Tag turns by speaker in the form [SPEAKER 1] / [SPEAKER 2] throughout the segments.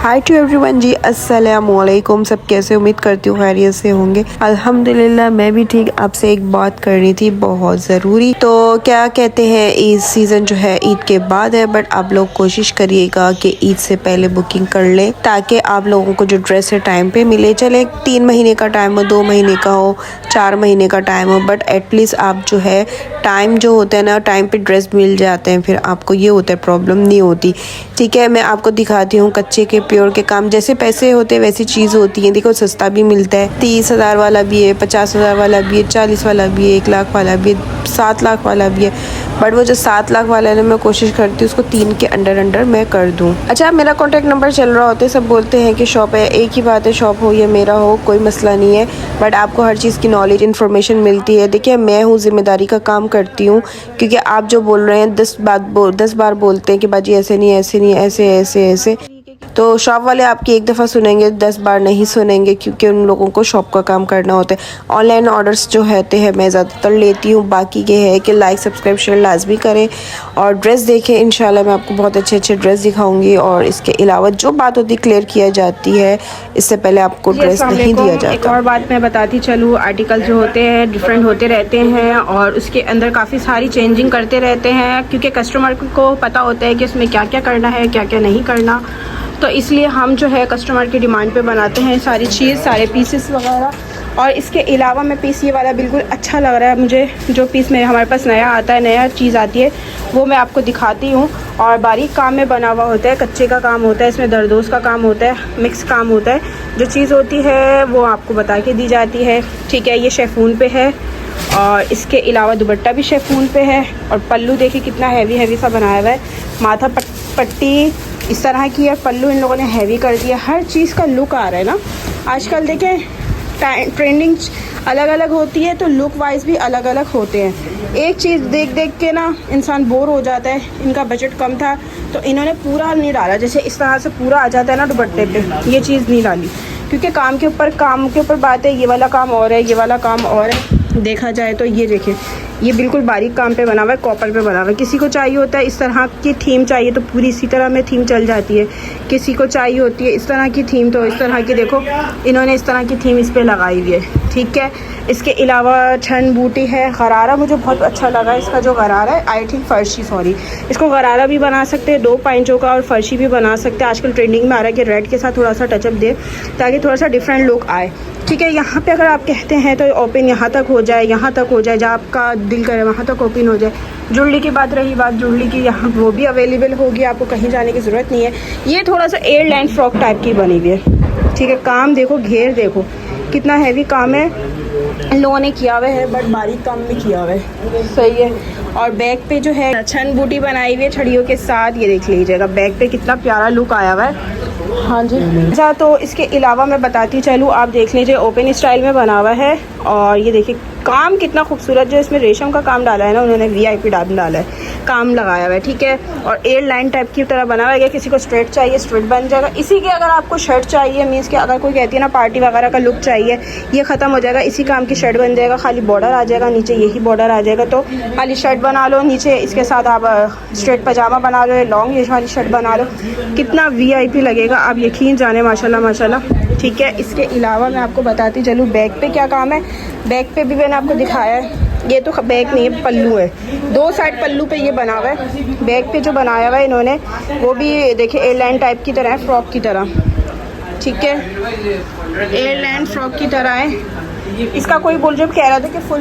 [SPEAKER 1] Hi to everyone जी, अस्सलाम वालेकुम। सब कैसे, उम्मीद करती हूँ खैरियत से होंगे। अल्हम्दुलिल्लाह मैं भी ठीक। आपसे एक बात करनी थी बहुत ज़रूरी। तो क्या कहते हैं, ईद सीज़न जो है ईद के बाद है, बट आप लोग कोशिश करिएगा कि ईद से पहले बुकिंग कर लें ताकि आप लोगों को जो ड्रेस है टाइम पे मिले। चले 3 महीने का टाइम हो, 2 महीने का हो, 4 महीने का टाइम हो, बट एटलीस्ट आप जो है टाइम जो होता है ना, टाइम पे ड्रेस मिल जाते हैं, फिर आपको ये होता है प्रॉब्लम नहीं होती। ठीक है, मैं आपको दिखाती हूँ कच्चे के प्योर के काम। जैसे पैसे होते हैं वैसी चीज़ होती है। देखो सस्ता भी मिलता है, 30,000 वाला भी है, 50,000 वाला भी है, 40 वाला भी है, 1 लाख वाला भी है, 7 लाख वाला भी है। बट वो जो 7 लाख वाला है ना, मैं कोशिश करती हूँ उसको 3 के अंडर मैं कर दूँ। अच्छा, मेरा कॉन्टैक्ट नंबर चल रहा होता है, सब बोलते हैं कि शॉप है। एक ही बात है, शॉप हो या मेरा हो कोई मसला नहीं है, बट आपको हर चीज़ की नॉलेज इन्फॉर्मेशन मिलती है। देखिए मैं हूँ, जिम्मेदारी का काम करती हूँ, क्योंकि आप जो बोल रहे हैं 10 बार बोलते हैं कि बाजी ऐसे नहीं, ऐसे नहीं, ऐसे ऐसे ऐसे। तो शॉप वाले आपकी एक दफ़ा सुनेंगे, 10 बार नहीं सुनेंगे, क्योंकि उन लोगों को शॉप का काम करना होता है। ऑनलाइन ऑर्डर्स जो होते हैं मैं ज़्यादातर लेती हूँ। बाकी ये है कि लाइक सब्सक्राइब शेयर लाजमी करें और ड्रेस देखें। इंशाल्लाह मैं आपको बहुत अच्छे अच्छे ड्रेस दिखाऊंगी। और इसके अलावा जो बात होती क्लियर किया जाती है, इससे पहले आपको ड्रेस नहीं दिया जाता।
[SPEAKER 2] एक और बात मैं बताती चलूँ, आर्टिकल जो होते हैं डिफरेंट होते रहते हैं और उसके अंदर काफ़ी सारी चेंजिंग करते रहते हैं, क्योंकि कस्टमर को पता होता है कि उसमें क्या क्या करना है, क्या क्या नहीं करना। तो इसलिए हम जो है कस्टमर की डिमांड पे बनाते हैं सारी चीज़, सारे पीसेस वगैरह। और इसके अलावा मैं पीस ये वाला बिल्कुल अच्छा लग रहा है मुझे, जो पीस मेरे हमारे पास नया आता है, नया चीज़ आती है, वो मैं आपको दिखाती हूँ। और बारीक काम में बना हुआ होता है, कच्चे का काम होता है, इसमें दरदोस का काम होता है, मिक्स काम होता है। जो चीज़ होती है वो आपको बता के दी जाती है। ठीक है, ये शेफून पे है और इसके अलावा दुपट्टा भी शेफून पे है। और पल्लू देखिए कितना हैवी सा बनाया हुआ है। माथा पट्टी इस तरह की है, पल्लू इन लोगों ने हैवी कर दिया। हर चीज़ का लुक आ रहा है ना आजकल। देखें ट्रेंडिंग अलग अलग होती है, तो लुक वाइज भी अलग अलग होते हैं। एक चीज़ देख देख के ना इंसान बोर हो जाता है। इनका बजट कम था तो इन्होंने पूरा नहीं डाला, जैसे इस तरह से पूरा आ जाता है ना दुपट्टे पे, ये चीज़ नहीं डाली, क्योंकि काम के ऊपर बात है। ये वाला काम और है, ये वाला काम और है। देखा जाए तो ये देखिए, ये बिल्कुल बारीक काम पे बना हुआ है, कॉपर पे बना हुआ है। किसी को चाहिए होता है इस तरह की थीम चाहिए तो पूरी इसी तरह में थीम चल जाती है। किसी को चाहिए होती है इस तरह की थीम, तो इस तरह की देखो इन्होंने इस तरह की थीम इस पर लगाई हुई है। ठीक है, इसके अलावा छन बूटी है, गरारा मुझे बहुत अच्छा लगा। इसका जो गरारा है, आई थिंक फर्शी, सॉरी, इसको गरारा भी बना सकते हैं 2 पाइंचों का, और फर्शी भी बना सकते हैं। आजकल ट्रेंडिंग में आ रहा है कि रेड के साथ थोड़ा सा टचअप दे ताकि थोड़ा सा डिफरेंट लुक आए। ठीक है, यहाँ पे अगर आप कहते हैं तो ओपन यहाँ तक हो जाए, यहाँ तक हो जाए, जहाँ आपका दिल करे वहाँ तक ओपन हो जाए। जुड़ली की बात रही, बात जुड़ली की, यहाँ वो भी अवेलेबल होगी, आपको कहीं जाने की ज़रूरत नहीं है। ये थोड़ा सा एयर लाइन फ्रॉक टाइप की बनी हुई है। ठीक है, काम देखो, घेर देखो कितना हैवी काम है इन लोगों ने किया हुआ है, बट बारीक काम भी किया हुआ है। सही है। और बैक पे जो है छन बूटी बनाई हुई है छड़ियों के साथ, ये देख लीजिएगा बैक पे कितना प्यारा लुक आया हुआ है। हाँ जी। अच्छा, तो इसके अलावा मैं बताती चलूँ, आप देख लीजिए ओपन स्टाइल में बना हुआ है। और ये देखिए काम कितना खूबसूरत, जो इसमें रेशम का काम डाला है ना उन्होंने, VIP डाला है, काम लगाया हुआ है। ठीक है, और एयर लाइन टाइप की तरह बना हुआ है। किसी को स्ट्रेट चाहिए स्ट्रेट बन जाएगा। इसी के अगर आपको शर्ट चाहिए, मीन्स के अगर कोई कहती है ना पार्टी वगैरह का लुक चाहिए, ये ख़त्म हो जाएगा, इसी काम की शर्ट बन जाएगा। खाली बॉर्डर आ जाएगा, नीचे यही बॉर्डर आ जाएगा, तो खाली शर्ट बना लो, नीचे इसके साथ आप स्ट्रेट पजामा बना लो, लॉन्ग ये वाली शर्ट बना लो, कितना VIP लगेगा, आप यकीन जाने। माशाल्लाह माशाल्लाह। ठीक है, इसके अलावा मैं आपको बताती चलूँ बैक पे क्या काम है। बैक पे भी मैंने आपको दिखाया है, ये तो बैक नहीं है, पल्लू है। 2 साइड पल्लू पे ये बना हुआ है। बैक पे जो बनाया हुआ है इन्होंने, वो भी देखिए एयरलाइन टाइप की तरह है, फ्रॉक की तरह। ठीक है, एयरलाइन फ्रॉक की तरह है। इसका कोई बोल जो कह रहा था कि फुल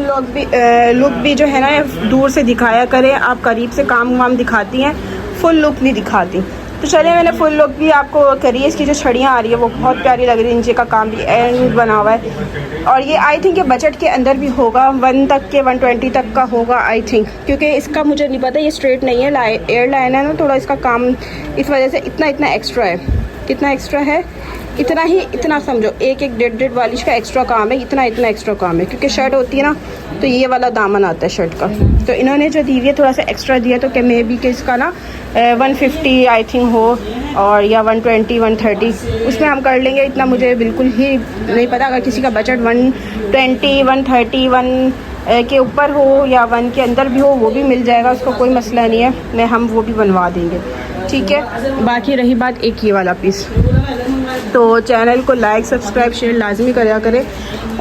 [SPEAKER 2] लुक भी जो है ना दूर से दिखाया करे, आप करीब से काम वाम दिखाती हैं, फुल लुक नहीं दिखाती। तो चलिए मैंने फुल लुक भी आपको करी है। इसकी जो छड़ियाँ आ रही है वो बहुत प्यारी लग रही है, नीचे का काम भी एंड बना हुआ है। और ये आई थिंक ये बजट के अंदर भी होगा, 1 तक के 120 तक का होगा आई थिंक, क्योंकि इसका मुझे नहीं पता, ये स्ट्रेट नहीं है, एयर लाइन है ना, थोड़ा इसका काम इस वजह से इतना एक्स्ट्रा है। कितना एक्स्ट्रा है, इतना समझो, 1-1.5 वालिश का एक्स्ट्रा काम है, इतना एक्स्ट्रा काम है, क्योंकि शर्ट होती है ना तो ये वाला दामन आता है शर्ट का, तो इन्होंने जो दी है थोड़ा सा एक्स्ट्रा दिया, तो क्या मे बी कि इसका ना 150 आई थिंक हो, और या 120 130 उसमें हम कर लेंगे। इतना मुझे बिल्कुल ही नहीं पता। अगर किसी का बजट 120 130 1 के ऊपर हो या 1 के अंदर भी हो, वो भी मिल जाएगा, उसको कोई मसला नहीं है, हम वो भी बनवा देंगे। ठीक है। बाकी रही बात एक ये वाला पीस, तो चैनल को लाइक सब्सक्राइब शेयर लाजमी करा करें।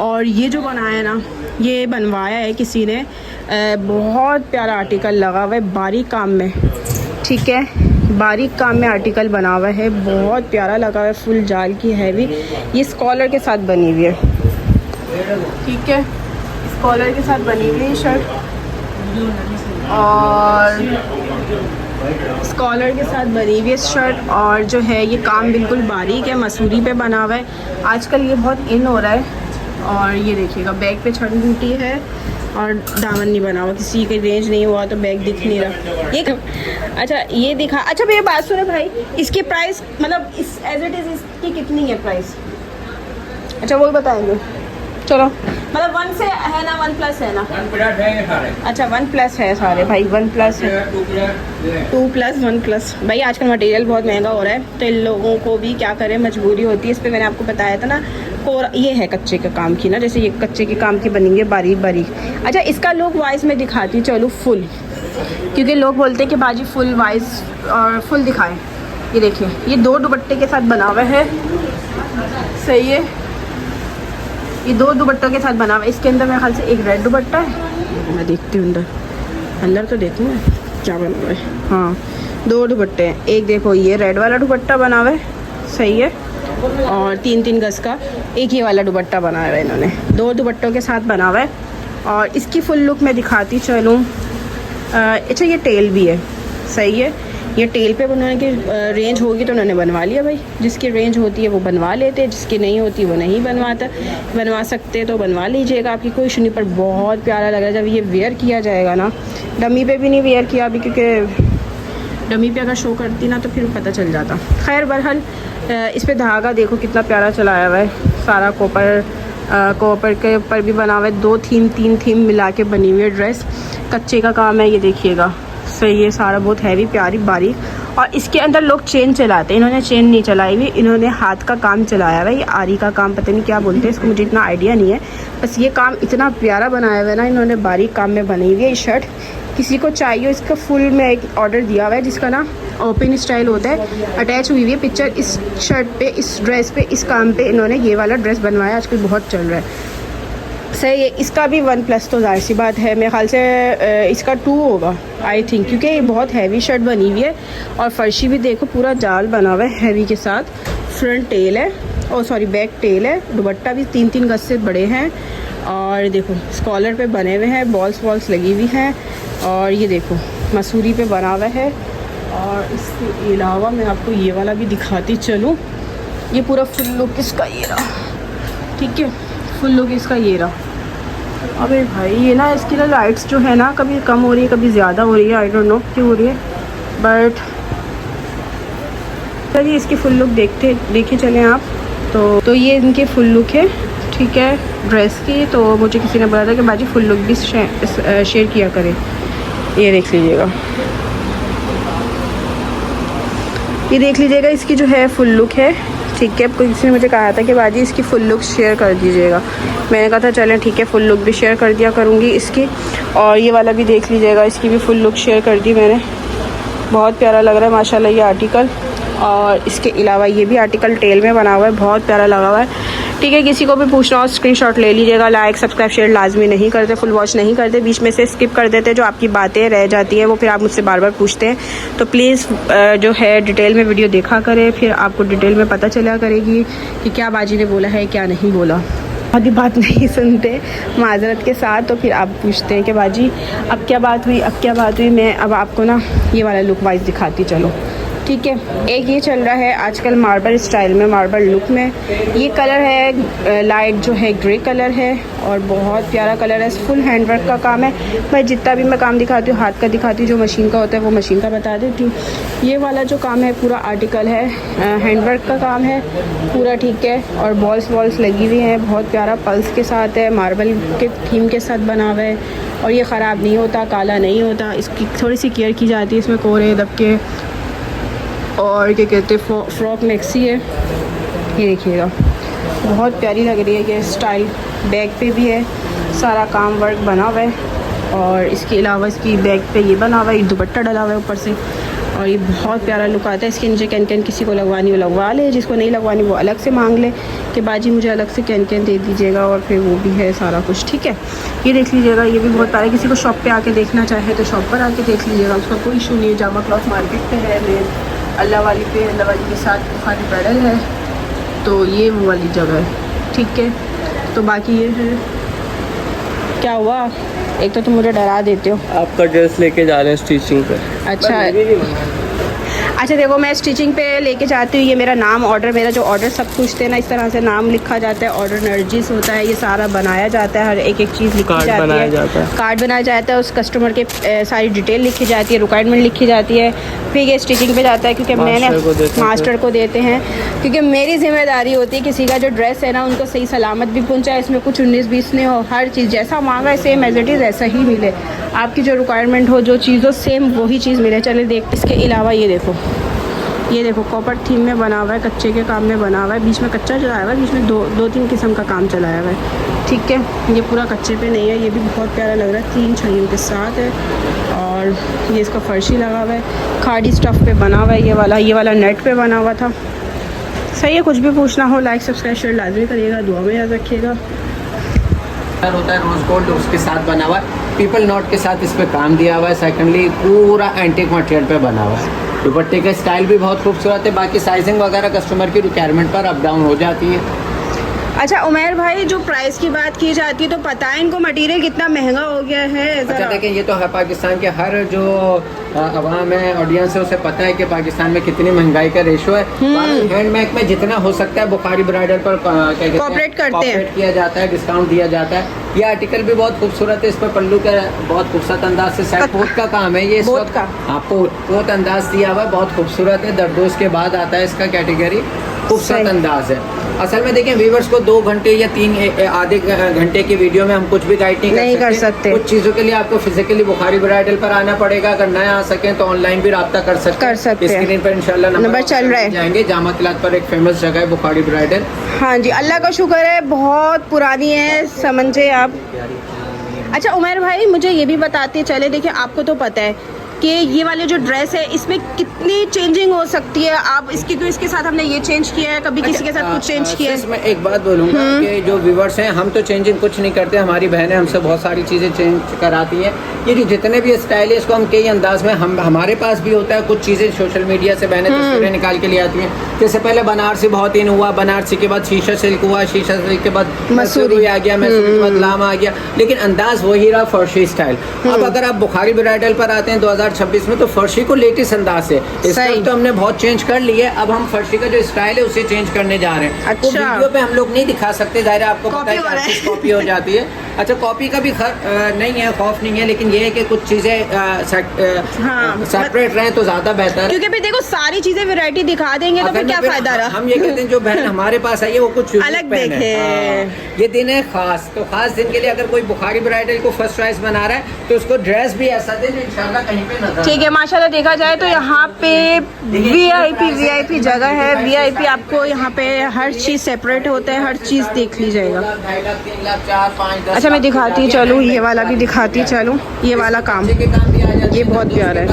[SPEAKER 2] और ये जो बनाया है ना, ये बनवाया है किसी ने, बहुत प्यारा आर्टिकल लगा हुआ है बारीक काम में, ठीक है, बारीक काम में आर्टिकल बना हुआ है, बहुत प्यारा लगा हुआ है, फुल जाल की हैवी। ये स्कॉलर के साथ बनी हुई है, ठीक है, स्कॉलर के साथ बनी हुई है शर्ट, और स्कॉलर के साथ बनी हुई है शर्ट। और जो है ये काम बिल्कुल बारीक है, मसूरी पे बना हुआ है, आजकल ये बहुत इन हो रहा है। और ये देखिएगा बैक पे छड़ी बूटी है और दामन नहीं बना हुआ, किसी के रेंज नहीं हुआ तो बैग दिख नहीं रहा। ये अच्छा ये दिखा, अच्छा भैया बात सुनो भाई, इसकी प्राइस मतलब इस एज इट इज़ इसकी कितनी है प्राइस? अच्छा वो बताएंगे, चलो। मतलब 1 से है ना, 1+ है ना?
[SPEAKER 3] 1+ है।
[SPEAKER 2] अच्छा 1+ है सारे भाई, 1+ है, 2+, 1+। भाई आजकल मटेरियल बहुत महंगा हो रहा है, तो इन लोगों को भी क्या करें, मजबूरी होती है। इस पर मैंने आपको बताया था ना, और ये है कच्चे के काम की ना, जैसे ये कच्चे के काम की बनेंगे बारीक बारीक। अच्छा इसका लुक वाइज मैं दिखाती चलो फुल, क्योंकि लोग बोलते हैं कि बाजी फुल वाइज और फुल दिखाएं। ये देखिए ये 2 दुपट्टे के साथ बना हुआ है, सही है, ये 2 दुपट्टों के साथ बना हुआ है। इसके अंदर मेरे ख्याल से एक रेड दुपट्टा है, मैं देखती हूँ अंदर, अंदर तो देखूँ मैं क्या बना हुआ है। हाँ 2 दुपट्टे हैं, एक देखो ये रेड वाला दुपट्टा बना हुआ है, सही है, और 3-3 गज का एक ही वाला दुपट्टा बनाया हुआ है इन्होंने, 2 दुपट्टों के साथ बना हुआ है। और इसकी फुल लुक मैं दिखाती चलूँ। अच्छा ये टेल भी है, सही है, ये टेल पे उन्होंने की रेंज होगी तो उन्होंने बनवा लिया भाई, जिसकी रेंज होती है वो बनवा लेते, जिसकी नहीं होती वो नहीं बनवा सकते, तो बनवा लीजिएगा, आपकी कोई इशू नहीं। पर बहुत प्यारा लग रहा है जब ये वेयर किया जाएगा ना, डमी पे भी नहीं वेयर किया अभी, क्योंकि डमी पे अगर शो करती ना तो फिर पता चल जाता। खैर बहरहाल इस पे धागा देखो कितना प्यारा चलाया हुआ है, सारा कॉपर के ऊपर भी बना हुआ है, 3 थीम मिला के बनी हुई है ड्रेस, कच्चे का काम है, ये देखिएगा, सही है, सारा बहुत हैवी प्यारी बारीक। और इसके अंदर लोग चेन चलाते हैं, इन्होंने चेन नहीं चलाई हुई, इन्होंने हाथ का काम चलाया हुआ है, ये आरी का काम, पता नहीं क्या बोलते हैं इसको, मुझे इतना आइडिया नहीं है, बस ये काम इतना प्यारा बनाया हुआ है ना इन्होंने, बारीक काम में बनी हुई है ये शर्ट। किसी को चाहिए इसका फुल में एक ऑर्डर दिया हुआ है, जिसका ना ओपन स्टाइल होता है, अटैच हुई हुई है पिक्चर इस शर्ट पे, इस ड्रेस पे, इस काम पे इन्होंने ये वाला ड्रेस बनवाया, आजकल बहुत चल रहा है, सही है। इसका भी 1+ तो जाहिर सी बात है, मेरे ख्याल से इसका 2 होगा आई थिंक, क्योंकि ये बहुत हैवी शर्ट बनी हुई है। और फर्शी भी देखो पूरा जाल बना हुआ है हैवी के साथ, फ्रंट टेल है, और सॉरी बैक टेल है, दुपट्टा भी 3-3 गज से बड़े हैं, और देखो स्कॉलर पे बने हुए हैं, बॉल्स लगी हुई हैं, और ये देखो मसूरी पे बना हुआ है। और इसके अलावा मैं आपको ये वाला भी दिखाती चलूँ, ये पूरा फुल लुक इसका ये रहा, ठीक है, फुल लुक इसका ये रहा। अबे भाई ये ना इसकी ना लाइट्स जो है ना कभी कम हो रही है कभी ज़्यादा हो रही है, आई डोंट नो क्यों हो रही है, बट चलिए इसकी फुल लुक देखे चलें आप। तो ये इनकी फुल लुक है, ठीक है, ड्रेस की। तो मुझे किसी ने बोला था कि बाजी फुल लुक भी शेयर किया करें, ये देख लीजिएगा, ये देख लीजिएगा, इसकी जो है फुल लुक है, ठीक है। किसी ने मुझे कहा था कि बाजी इसकी फुल लुक शेयर कर दीजिएगा, मैंने कहा था चलें ठीक है, फुल लुक भी शेयर कर दिया करूँगी इसकी। और ये वाला भी देख लीजिएगा, इसकी भी फुल लुक शेयर कर दी मैंने, बहुत प्यारा लग रहा है माशाल्लाह ये आर्टिकल। और इसके अलावा ये भी आर्टिकल टेल में बना हुआ है, बहुत प्यारा लगा हुआ है, ठीक है। किसी को भी पूछना हो स्क्रीनशॉट ले लीजिएगा। लाइक सब्सक्राइब शेयर लाजमी नहीं करते, फुल वॉच नहीं करते, बीच में से स्किप कर देते, जो आपकी बातें रह जाती हैं वो फिर आप मुझसे बार बार पूछते हैं। तो प्लीज़ जो है डिटेल में वीडियो देखा करें, फिर आपको डिटेल में पता चला करेगी कि क्या बाजी ने बोला है क्या नहीं बोला। आधी बात नहीं सुनते माजरत के साथ, तो फिर आप पूछते हैं कि बाजी अब क्या बात हुई, अब क्या बात हुई। मैं अब आपको ना ये वाला लुक वाइज दिखाती चलो, ठीक है। एक ये चल रहा है आजकल मार्बल स्टाइल में, मार्बल लुक में, ये कलर है लाइट जो है ग्रे कलर है, और बहुत प्यारा कलर है, फुल हैंडवर्क का काम है। मैं जितना भी मैं काम दिखाती हूँ हाथ का दिखाती हूँ, जो मशीन का होता है वो मशीन का बता देती हूँ। ये वाला जो काम है पूरा आर्टिकल है, हैंडवर्क का काम है पूरा, ठीक है। और बॉल्स लगी हुई हैं, बहुत प्यारा पल्स के साथ है, मार्बल के थीम के साथ बना हुआ है, और ये ख़राब नहीं होता, काला नहीं होता, इसकी थोड़ी सी केयर की जाती है, इसमें कोरे दबके और क्या कहते हैं फ्रॉक मैक्सी है, ये देखिएगा बहुत प्यारी लग रही है ये स्टाइल। बैक पे भी है सारा काम वर्क बना हुआ है, और इसके अलावा इसकी बैक पे ये बना हुआ है, दुपट्टा डला हुआ है ऊपर से, और ये बहुत प्यारा लुक आता है। इसके नीचे कैन कैन किसी को लगवानी हो लगवा ले, जिसको नहीं लगवानी वो अलग से मांग ले कि बाजी मुझे अलग से कैन कैन दे दीजिएगा, और फिर वो भी है सारा कुछ। ठीक है, ये देख लीजिएगा, ये भी बहुत प्यारा है। किसी को शॉप पे आके देखना चाहे तो शॉप पर आके देख लीजिएगा, उसका कोई इशू नहीं है। जामा क्लॉथ मार्केट पे है, मेन अल्लाह वाली पे, अल्लाह वाली के साथ बुखारी पैडल है, तो ये वो वाली जगह है। ठीक है, तो बाकी ये है। क्या हुआ, एक तो तुम मुझे डरा देते हो।
[SPEAKER 3] आपका ड्रेस लेके जा रहे हैं स्टिचिंग पे।
[SPEAKER 2] अच्छा देखो, मैं स्टिचिंग पे लेके जाती हूँ। ये मेरा नाम ऑर्डर, मेरा जो ऑर्डर सब कुछ थे ना, इस तरह से नाम लिखा जाता है, ऑर्डर नर्जिस होता है, ये सारा बनाया जाता है, हर एक एक चीज़ लिखी जाती है, कार्ड बनाया जाता है, उस कस्टमर के सारी डिटेल लिखी जाती है, रिक्वायरमेंट लिखी जाती है, फिर ये स्टिचिंग पे जाता है, क्योंकि मैंने मास्टर को देते हैं, क्योंकि मेरी जिम्मेदारी होती है किसी का जो ड्रेस है ना उनको सही सलामत भी पहुँचाए, इसमें कुछ 19-20 नहीं हो, हर चीज़ जैसा मांगा सेम एज इट इज़ ऐसा ही मिले, आपकी जो रिक्वायरमेंट हो, जो चीज़ हो सेम वही चीज़ मिले। चले देख। इसके अलावा ये देखो कॉपर थीम में बना हुआ है, कच्चे के काम में बना हुआ है, बीच में कच्चा चलाया हुआ है, बीच में दो तीन किस्म का काम चलाया हुआ है। ठीक है, ये पूरा कच्चे पे नहीं है, ये भी बहुत प्यारा लग रहा है, 3 छड़ियों के साथ है, और ये इसका फर्शी लगा हुआ है, खाड़ी स्टफ़ पे बना हुआ है, ये वाला नेट पे बना हुआ था। सही है, कुछ भी पूछना हो लाइक सब्सक्राइब शेयर लाजमी करिएगा, दुआ में याद रखिएगा।
[SPEAKER 4] होता है रोज गोल्ड उसके साथ बना हुआ है, पीपल नॉट के साथ इस पे काम दिया हुआ है। सेकंडली पूरा एंटीक मटेरियल पे बना हुआ है। दुपट्टे का स्टाइल भी बहुत खूबसूरत है। बाकी साइजिंग वगैरह कस्टमर की रिक्वायरमेंट पर अप डाउन हो जाती है।
[SPEAKER 2] अच्छा उमैर भाई, जो प्राइस की बात की जाती है तो पता है इनको मटेरियल कितना महंगा हो गया है।
[SPEAKER 4] अच्छा देखें, ये तो है पाकिस्तान के हर जो अवाम है, ऑडियंस है, उसे पता है कि पाकिस्तान में कितनी महंगाई का रेशो है। हैंडमेक में जितना हो सकता है बुखारी ब्राइडल पर
[SPEAKER 2] कॉपरेट करते हैं,
[SPEAKER 4] किया जाता है, डिस्काउंट दिया जाता है। ये आर्टिकल भी बहुत खूबसूरत है, इस पर पल्लू का बहुत खूबसूरत अंदाज से सेट पोत का काम है। ये इस वक्त आपको पोत अंदाज दिया हुआ है, बहुत खूबसूरत है। दरदोज के बाद आता है इसका कैटेगरी, खूबसूरत अंदाज है। असल में देखें, व्यूवर्स को 2 घंटे या 3 आधे घंटे की वीडियो में हम कुछ भी गाइड नहीं कर सकते। कुछ चीज़ों के लिए आपको फिजिकली बुखारी ब्राइडल पर आना पड़ेगा। अगर न आ सकें तो ऑनलाइन भी रब्ता कर सकते हैं। स्क्रीन पर इंशाल्लाह नंबर चल रहा है, जाएंगे। जामा क्लॉथ पर एक फेमस जगह है बुखारी ब्राइडल।
[SPEAKER 2] हाँ जी, अल्लाह का शुक्र है, बहुत पुरानी है, समझे आप। अच्छा उमर भाई, मुझे ये भी बताते चले, देखिए आपको तो पता है कि ये वाले जो ड्रेस है इसमें कितनी चेंजिंग हो सकती है। आप इसके साथ हमने ये चेंज किया है, कभी किसी के साथ कुछ चेंज किया है।
[SPEAKER 4] मैं एक बात बोलूँगा कि जो व्यूवर्स हैं, हम तो चेंजिंग कुछ नहीं करते, हमारी बहनें हमसे बहुत सारी चीज़ें चेंज कराती हैं। ये जो जितने भी स्टाइल है इसको हम कई अंदाज में हमारे पास भी होता है। कुछ चीज़ें सोशल मीडिया से बहनें तस्वीरें निकाल के ले आती हैं। जैसे पहले बनारसी बहुत इन हुआ, बनारसी के बाद शीशा सिल्क हुआ, शीशा सिल्क के बाद मसूरी आ गया, मसूरी के बाद लामा आ गया, लेकिन अंदाज वही रहा, फर्शी स्टाइल। अब अगर आप बुखारी ब्राइडल पर आते हैं 2026 में, तो फर्शी को लेटेस्ट अंदाज से इस वक्त तो हमने बहुत चेंज कर लिया है। अब हम फर्शी का जो स्टाइल है उसे चेंज करने जा रहे हैं। अच्छा। वीडियो पे हम लोग नहीं दिखा सकते, जाहिर है आपको पता है कि कॉपी हो जाती है। अच्छा, कॉपी का भी नहीं है, खौफ नहीं है, लेकिन ये है कि कुछ चीजें सेपरेट रहे तो ज्यादा बेहतर है।
[SPEAKER 2] क्योंकि देखो सारी चीजें वैरायटी दिखा देंगे तो फिर क्या फायदा रहा।
[SPEAKER 4] हम ये कहते हैं जो बहन हमारे पास आई है वो कुछ
[SPEAKER 2] अलग देखे।
[SPEAKER 4] ये दिन है खास, तो खास दिन के लिए अगर कोई बुखारी ब्राइडल को फर्स्ट चॉइस बना रहा है तो उसको ड्रेस भी ऐसा दे जो इंशाल्लाह कहीं पे नजर। ठीक है,
[SPEAKER 2] माशाल्लाह देखा जाए तो यहाँ पे वीआईपी जगह है। वीआईपी आपको यहाँ पे हर चीज सेपरेट होता है, हर चीज देख ली जाएगा।
[SPEAKER 4] 2.5 लाख 3 लाख 4 5 10।
[SPEAKER 2] अच्छा मैं दिखाती चलूँ, ये वाला भी दिखाती चलूँ। ये वाला काम ये बहुत प्यारा है,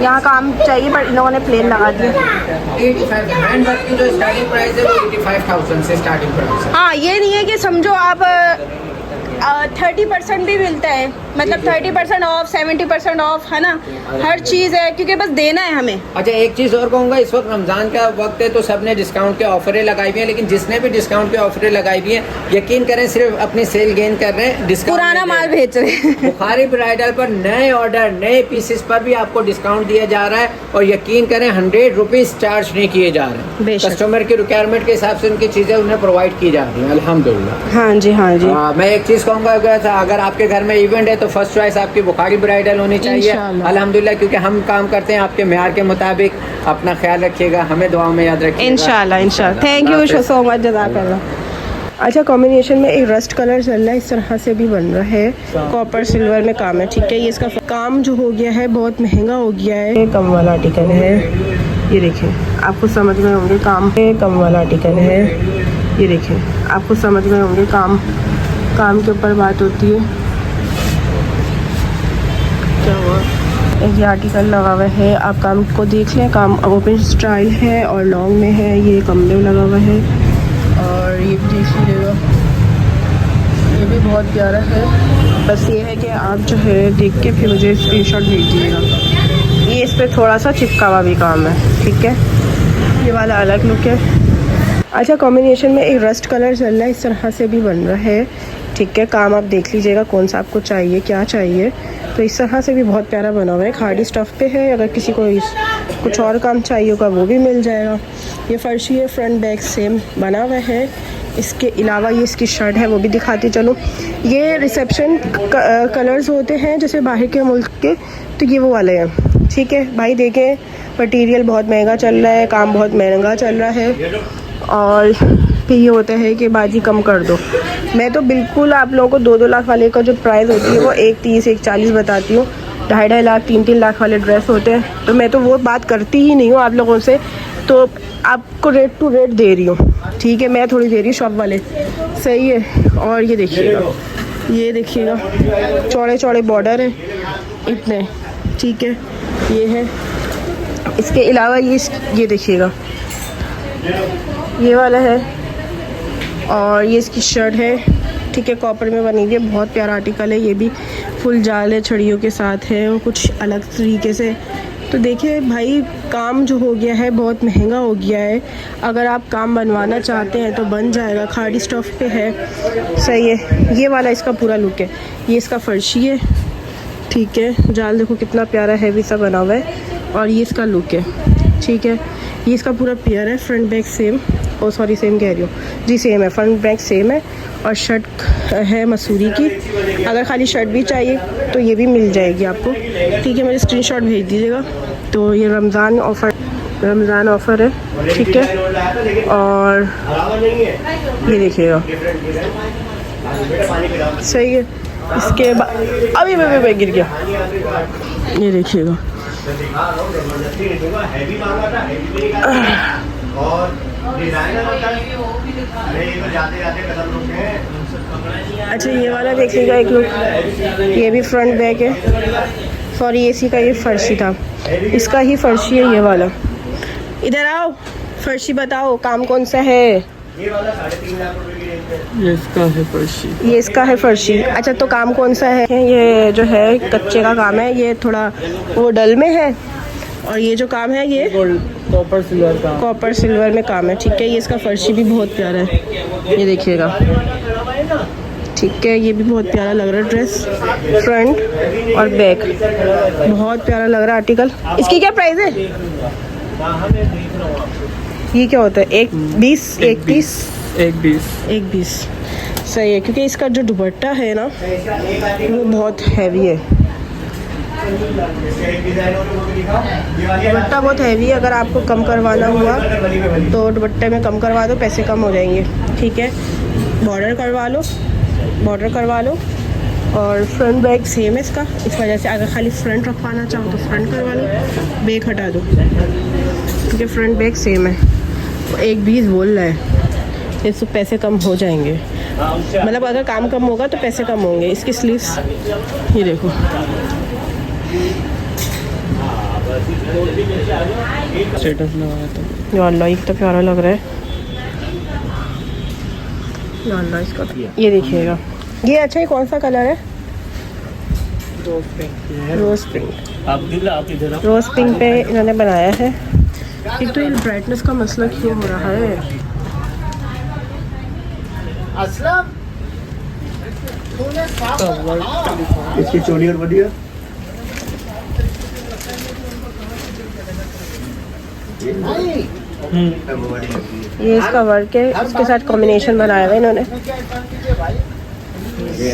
[SPEAKER 2] यहाँ काम चाहिए पर इन लोगों ने प्लेन लगा दिया।
[SPEAKER 4] 85 की जो स्टार्टिंग प्राइस है वो 85,000 से स्टार्टिंग प्राइस है।
[SPEAKER 2] हाँ, ये नहीं है कि समझो आप 30% भी मिलता है, मतलब 30% ऑफ, 70% ऑफ, है ना, हर चीज़ है, क्योंकि बस देना है हमें।
[SPEAKER 4] अच्छा एक चीज़ और कहूँगा, इस वक्त रमज़ान का वक्त है तो सबने डिस्काउंट के ऑफरें लगाई हुई हैं, लेकिन जिसने भी डिस्काउंट के ऑफरें लगाई हुई हैं, यकीन करें सिर्फ अपनी सेल गेन कर रहे हैं, डिस्काउंट
[SPEAKER 2] पुराना माल भेज रहे हैं।
[SPEAKER 4] बुखारी ब्राइडल पर नए ऑर्डर, नए पीसेस पर भी आपको डिस्काउंट दिया जा रहा है, और यकीन करें 100 रुपीज़ चार्ज नहीं किए जा रहे हैं। कस्टमर की रिक्वायरमेंट के हिसाब से उनकी चीज़ें उन्हें प्रोवाइड की जा रही हैं, अल्हम्दुलिल्लाह।
[SPEAKER 2] हाँ जी, हाँ जी।
[SPEAKER 4] मैं एक चीज़ कहूँगा, अगर आपके घर में इवेंट है तो फर्स्ट चॉइस आपकी बुखारी ब्राइडल होनी चाहिए, अल्हम्दुलिल्लाह, क्योंकि हम काम करते हैं आपके मेयार के मुताबिक। अपना ख्याल रखिएगा, हमें दुआ में याद रखिएगा
[SPEAKER 2] इंशाल्लाह। थैंक यू सो मच, जज़ाकल्लाह। अच्छा, कॉम्बिनेशन में एक रस्ट कलर चल रहा है, इस तरह से भी बन रहा है, कॉपर सिल्वर में काम है। ठीक है, ये इसका काम जो हो गया है बहुत महंगा हो गया है। ये कम वाला आर्टिकल है, ये देखिए आपको समझ में होंगे काम है, कम वाला आर्टिकल है, ये देखिए आपको समझ में होंगे काम के ऊपर बात होती है। क्या हुआ। ये आर्टिकल लगा हुआ है, आप काम को देख लें। काम ओपन स्टाइल है और लॉन्ग में है, ये कमरे में लगा हुआ है। और ये भी देख लीजिएगा, ये भी बहुत प्यारा है। बस ये है कि आप जो है देख के फिर मुझे स्क्रीनशॉट भेज दीजिएगा। ये इस पर थोड़ा सा चिपका हुआ भी काम है, ठीक है। ये वाला अलग लुक है। अच्छा, कॉम्बिनेशन में एक रस्ट कलर चल रहा है, इस तरह से भी बन रहा है, ठीक है। काम आप देख लीजिएगा कौन सा आपको चाहिए, क्या चाहिए। तो इस तरह से भी बहुत प्यारा बना हुआ है, खाड़ी स्टफ़ पे है। अगर किसी को कुछ और काम चाहिए होगा वो भी मिल जाएगा। ये फर्शी है, फ्रंट बैक सेम बना हुआ है। इसके अलावा ये इसकी शर्ट है, वो भी दिखाती चलो। ये रिसेप्शन कलर्स होते हैं जैसे बाहर के मुल्क के, तो ये वो वाले हैं, ठीक है भाई। देखें, मटीरियल बहुत महंगा चल रहा है, काम बहुत महंगा चल रहा है। और फिर ये होता है कि बाजी कम कर दो। मैं तो बिल्कुल आप लोगों को 2-2 लाख वाले का जो प्राइस होती है वो 1.30 1.40 बताती हूँ। 2.5 लाख 3-3 लाख वाले ड्रेस होते हैं, तो मैं तो वो बात करती ही नहीं हूँ आप लोगों से। तो आपको रेट टू रेट दे रही हूँ, ठीक है। मैं थोड़ी दे रही हूँ शॉप वाले, सही है। और ये देखिएगा, ये देखिएगा चौड़े चौड़े बॉर्डर है इतने, ठीक है। ये है, इसके अलावा ये देखिएगा, ये वाला है। और ये इसकी शर्ट है, ठीक है, कॉपर में बनी हुई है, बहुत प्यारा आर्टिकल है। ये भी फुल जाले छड़ियों के साथ है और कुछ अलग तरीके से। तो देखिए भाई, काम जो हो गया है बहुत महंगा हो गया है। अगर आप काम बनवाना चाहते हैं तो बन जाएगा, खाड़ी स्टफ़ पे है, सही है। ये वाला इसका पूरा लुक है, ये इसका फर्शी है, ठीक है। जाल देखो कितना प्यारा हैवी सा बना हुआ है। और ये इसका लुक है, ठीक है। ये इसका पूरा पेयर है, फ्रंट बैक सेम, ओ सॉरी सेम कह रही हूँ जी, सेम है, फ्रंट बैक सेम है। और शर्ट है मसूरी की। अगर खाली शर्ट भी चाहिए तो ये भी मिल जाएगी आपको, ठीक है। मुझे स्क्रीनशॉट भेज दीजिएगा। तो ये रमज़ान ऑफ़र है, ठीक है। और ये देखिएगा, सही है। इसके बाद अभी गिर गया, ये देखिएगा। अच्छा, ये वाला देखिएगा एक लुक, ये भी फ्रंट बैक है। सॉरी, इसी का ये फर्शी था, इसका ही फर्शी है ये वाला। इधर आओ, फर्शी बताओ काम कौन सा है।
[SPEAKER 3] ये इसका है फर्शी,
[SPEAKER 2] ये इसका है फर्शी। अच्छा, तो काम कौन सा है। ये जो है कच्चे का काम है, ये थोड़ा वो डल में है। और ये जो काम है ये
[SPEAKER 3] कॉपर सिल्वर का,
[SPEAKER 2] कॉपर सिल्वर में काम है, ठीक है। ये इसका फर्शी भी बहुत प्यारा है, ये देखिएगा, ठीक है। ये भी बहुत प्यारा लग रहा है ड्रेस, फ्रंट और बैक बहुत प्यारा लग रहा है आर्टिकल। इसकी क्या प्राइस है। ये क्या होता है, 1.20 1.30 1.20 सही है। क्योंकि इसका जो दुपट्टा है ना वो बहुत हैवी है, दुपट्टा बहुत हैवी है। अगर आपको कम करवाना हुआ तो दुपट्टे में कम करवा दो, पैसे कम हो जाएंगे, ठीक है। बॉर्डर करवा लो। और फ्रंट बैक सेम है इसका, इस वजह से अगर खाली फ्रंट रखवाना चाहो तो फ्रंट करवा लो, बैक हटा दो, क्योंकि फ्रंट बैक सेम है। 1.20 बोल रहा है, इससे पैसे कम हो जाएंगे। मतलब अगर काम कम होगा तो पैसे कम होंगे। इसकी स्लीव्स ये देखो,
[SPEAKER 3] स्टेटस लगाया था।
[SPEAKER 2] या अल्लाह, एक तो प्यारा लग रहा है, या अल्लाह। इसका ये देखिएगा, ये अच्छा, ये कौन सा कलर है। रोज पिंक, रोज पिंक पे इन्होंने बनाया है। एक तो ये ब्राइटनेस का मसला क्यों हो रहा है।
[SPEAKER 5] इसकी चोली और बढ़िया।
[SPEAKER 2] ये इसका वर्क है, इसके साथ कॉम्बिनेशन बनाया हुआ है इन्होंने,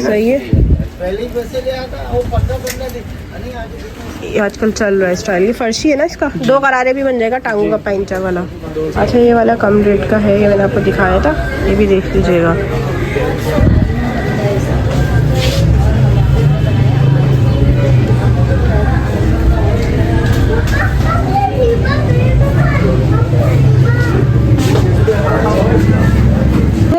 [SPEAKER 2] सही है। ये आजकल चल रहा है स्टाइल, ये फर्शी है ना, इसका 2 करारे भी बन जाएगा, टांगों का पैंचा वाला। अच्छा, ये वाला कम रेट का है, ये मैंने आपको दिखाया था, ये भी देख लीजिएगा।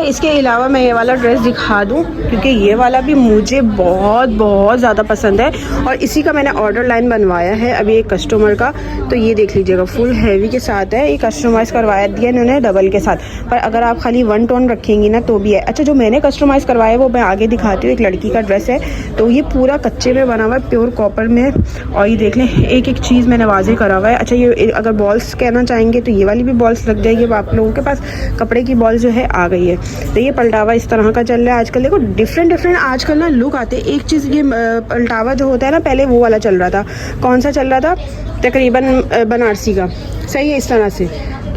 [SPEAKER 2] इसके इसके अलावा मैं ये वाला ड्रेस दिखा दूँ, क्योंकि ये वाला भी मुझे बहुत बहुत ज़्यादा पसंद है और इसी का मैंने ऑर्डर लाइन बनवाया है अभी एक कस्टमर का। तो ये देख लीजिएगा, फुल हैवी के साथ है, ये कस्टमाइज़ करवाया दिया इन्होंने डबल के साथ। पर अगर आप खाली 1 टोन रखेंगी ना तो भी है। अच्छा, जो मैंने कस्टमाइज़ करवाया है वो मैं आगे दिखाती हूँ। एक लड़की का ड्रेस है, तो ये पूरा कच्चे में बना हुआ है, प्योर कॉपर में। और ये देख लें, एक एक चीज़ मैंने वाजे करा हुआ है। अच्छा, ये अगर बॉल्स कहना चाहेंगे तो ये वाली भी बॉल्स लग जाएगी। अब आप लोगों के पास कपड़े की बॉल जो है आ गई है। तो ये पलटावा इस तरह का चल रहा है आजकल। देखो डिफरेंट आजकल ना लुक आते हैं। एक चीज़ ये पलटावा जो होता है ना, पहले वो वाला चल रहा था। कौन सा चल रहा था? तकरीबन बनारसी का। सही है, इस तरह से,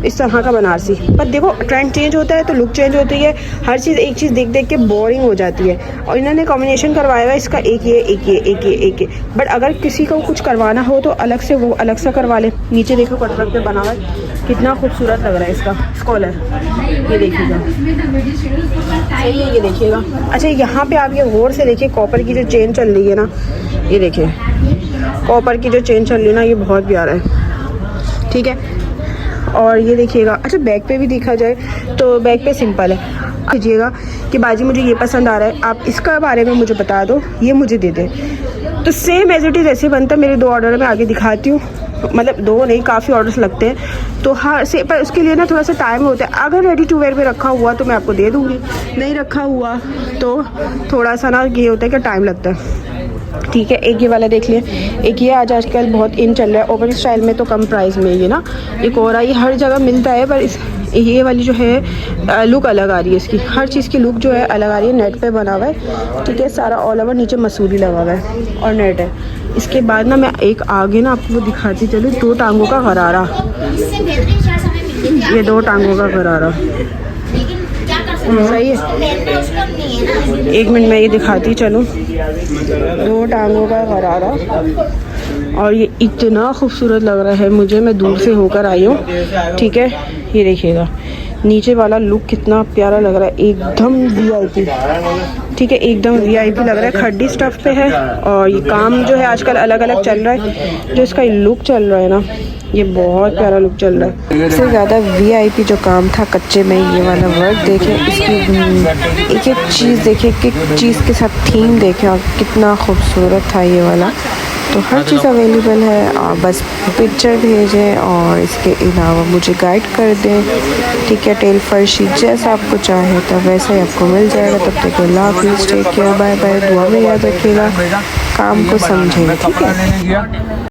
[SPEAKER 2] इस तरह का बनारसी। पर देखो ट्रेंड चेंज होता है तो लुक चेंज होती है। हर चीज़ एक चीज़ देख देख के बोरिंग हो जाती है। और इन्होंने कॉम्बिनेशन करवाया हुआ है इसका, एक ये। बट अगर किसी को कुछ करवाना हो तो अलग से वो अलग सा करवा ले। नीचे देखो कटवर्क पे बना हुआ है, कितना खूबसूरत लग रहा है इसका स्कॉलर। ये देखिएगा, सही है, ये देखिएगा। अच्छा, यहाँ पे आप ये गौर से देखिए, कॉपर की जो चेन चल रही है ना, ये देखिए कॉपर की जो चेन चल रही है ना, ये बहुत प्यारा है। ठीक है, और ये देखिएगा। अच्छा, बैक पे भी देखा जाए तो बैक पे सिंपल है। कीजिएगा कि बाजी मुझे ये पसंद आ रहा है, आप इसका बारे में मुझे बता दो, ये मुझे दे दे। तो सेम एज इट इज़ ऐसे बनता है। मेरे 2 ऑर्डर मैं आगे दिखाती हूँ, मतलब 2 नहीं, काफ़ी ऑर्डर्स लगते हैं। तो हाँ से, पर उसके लिए ना थोड़ा सा टाइम होता है। अगर रेडी टू वेयर पे रखा हुआ तो मैं आपको दे दूँगी, नहीं रखा हुआ तो थोड़ा सा ना ये होता है कि टाइम लगता है। ठीक है, एक ये वाला देख लिए। एक ये आज आजकल बहुत इन चल रहा है, ओपन स्टाइल में, तो कम प्राइस में ये ना। एक और ये हर जगह मिलता है, पर ये वाली जो है लुक अलग आ रही है इसकी। हर चीज़ की लुक जो है अलग आ रही है। नेट पे बना हुआ है, ठीक है, सारा ऑल ओवर, नीचे मसूरी लगा हुआ है और नेट है। इसके बाद ना मैं एक आगे ना आपको वो दिखाती चलूँ, 2 टांगों का गरारा। ये 2 टांगों का गरारा सही है। 1 मिनट में ये दिखाती चलूँ, 2 टांगों का गरारा। और ये इतना खूबसूरत लग रहा है मुझे, मैं दूर से होकर आई हूँ। ठीक है, ये देखिएगा नीचे वाला लुक कितना प्यारा लग रहा है, एकदम VIP। ठीक है, एकदम VIP लग रहा है। खड्डी स्टफ पे है और ये काम जो है आजकल अलग अलग चल रहा है। जो इसका लुक चल रहा है ना, ये बहुत प्यारा लुक चल रहा है।
[SPEAKER 1] सबसे ज़्यादा VIP जो काम था कच्चे में, ये वाला वर्क देखें, इसकी एक एक चीज़ देखें, एक एक चीज़ के साथ थीम देखें, और कितना खूबसूरत था ये वाला। तो हर चीज़ अवेलेबल है, और बस पिक्चर भेजें और इसके अलावा मुझे गाइड कर दें। ठीक है, टेल फर्शी जैसा आपको चाहे तब वैसा ही आपको मिल जाएगा। तब तक अल्लाह हाफ़िज़, टेक केयर, बाय बाय। दुआ में याद रखिएगा, काम को समझें। ठीक है।